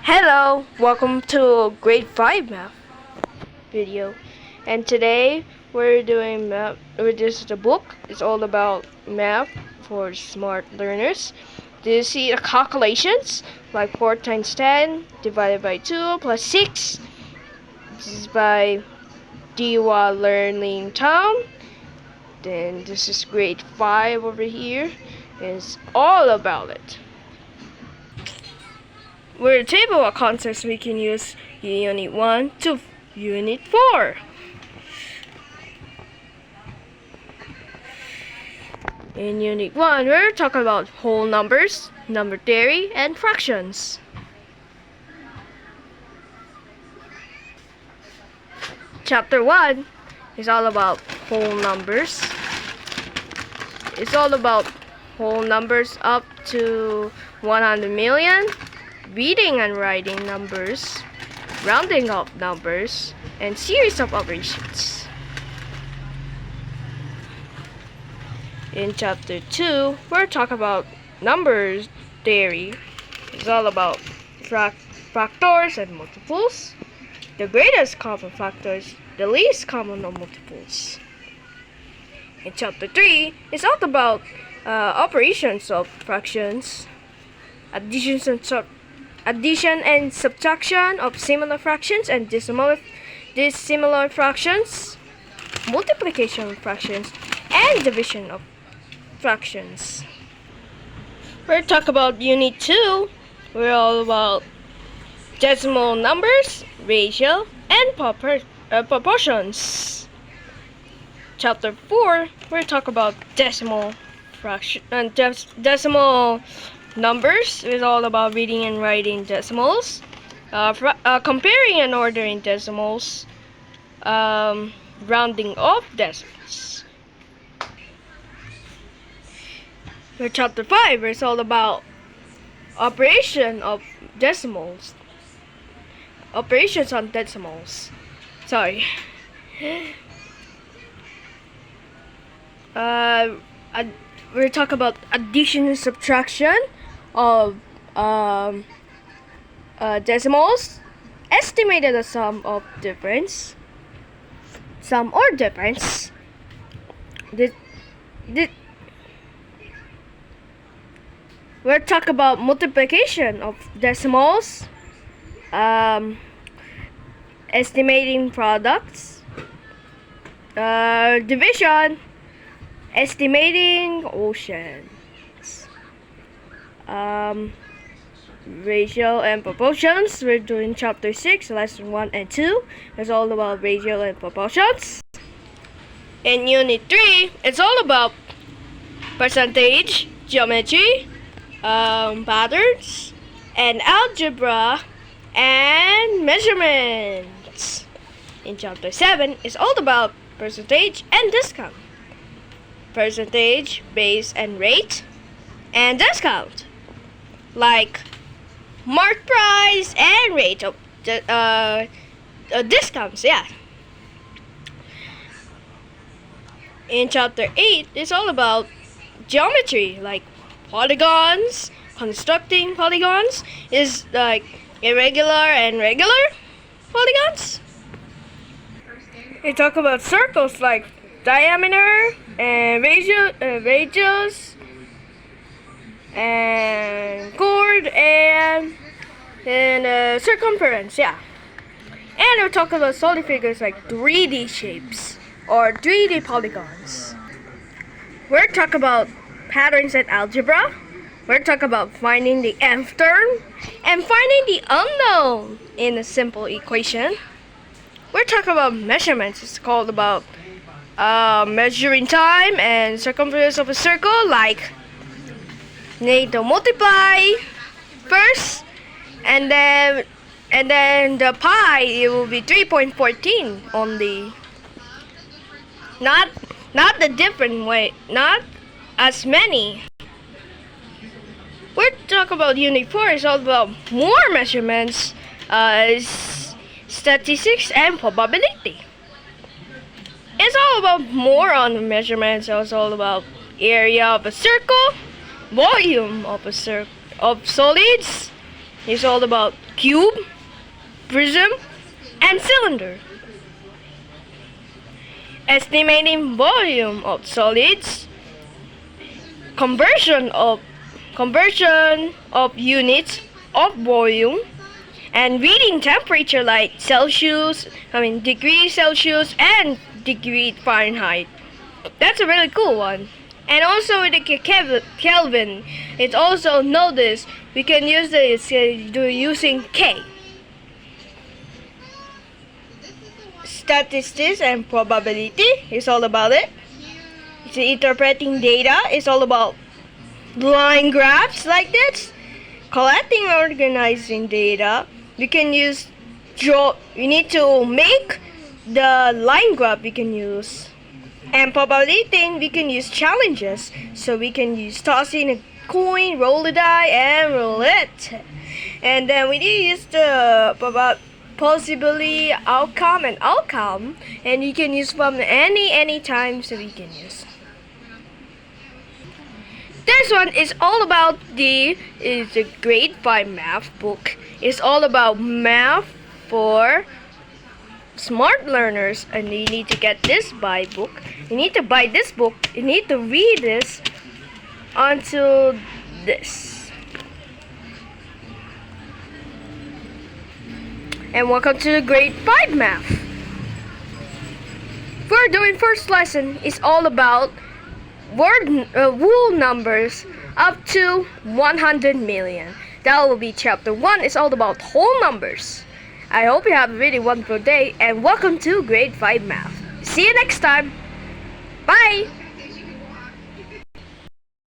Hello, welcome to grade 5 math video. And today we're doing math. This is the book. It's all about math for smart learners. Do you see the calculations? Like 4 times 10 divided by 2 plus 6. This is by Diwa Learning Town. Then this is grade 5 over here. It's all about it. We're a table of concepts we can use Unit 1 to Unit 4. In Unit 1, we're talking about whole numbers, number theory, and fractions. Chapter 1 is all about whole numbers. It's all about whole numbers up to 100 million. Reading and writing numbers, rounding up numbers, and series of operations. In chapter 2, we're talking about numbers theory. It's all about factors and multiples, the greatest common factors, the least common of multiples. In chapter 3, it's all about operations of fractions, addition and subtraction of similar fractions and dissimilar fractions, multiplication of fractions, and division of fractions. We're talking about Unit 2. We're all about decimal numbers, ratio, and proportions. Chapter 4, we're talking about decimal numbers. Is all about reading and writing decimals, comparing and ordering decimals, rounding off decimals. For chapter 5, it's all about operation of decimals. Operations on decimals. Sorry. We're talking about addition and subtraction of decimals, estimated the sum or difference. We're talking about multiplication of decimals, estimating products, division, estimating oceans. Ratio and proportions. We're doing chapter 6, lesson 1 and 2. It's all about ratio and proportions. In Unit 3, it's all about percentage, geometry, patterns, and algebra, and measurements. In chapter 7, it's all about percentage and discount. Percentage, base, and rate, and discount. Like mark price and rate of discounts, yeah. In chapter 8, it's all about geometry, like polygons, constructing polygons, is like irregular and regular polygons. We talk about circles like diameter and radius, and chord and circumference, yeah. And we're talking about solid figures like 3D shapes or 3D polygons. We're talking about patterns and algebra. We're talking about finding the nth term and finding the unknown in a simple equation. We're talking about measurements. It's called about measuring time and circumference of a circle, like need to multiply first, and then the pi, it will be 3.14 only. Not the different way, not as many. We're talking about Unit 4. It's all about more measurements, statistics, and probability. It's all about more on measurements. It's all about area of a circle, volume of solids, is all about cube, prism, and cylinder. Estimating volume of solids, conversion of units of volume, and reading temperature like degree Celsius and degree Fahrenheit. That's a really cool one. And also with the Kelvin, it's also noticed we can use this using K. Statistics and probability is all about it. It's interpreting data. It's all about line graphs like this. Collecting, organizing data. We can use we need to make the line graph we can use. And probability, we can use challenges. So we can use tossing a coin, roll the die, and roll it. And then we need to use the possibility, outcome, and you can use from any time, so we can use. This one is all about the grade 5 math book. It's all about math for smart learners, and you need to get this book. You need to buy this book. You need to read this until this. And welcome to the grade 5 math. We're doing first lesson. It's all about whole numbers up to 100 million. That will be chapter 1. It's all about whole numbers. I hope you have a really wonderful day, and welcome to grade 5 math. See you next time. Bye.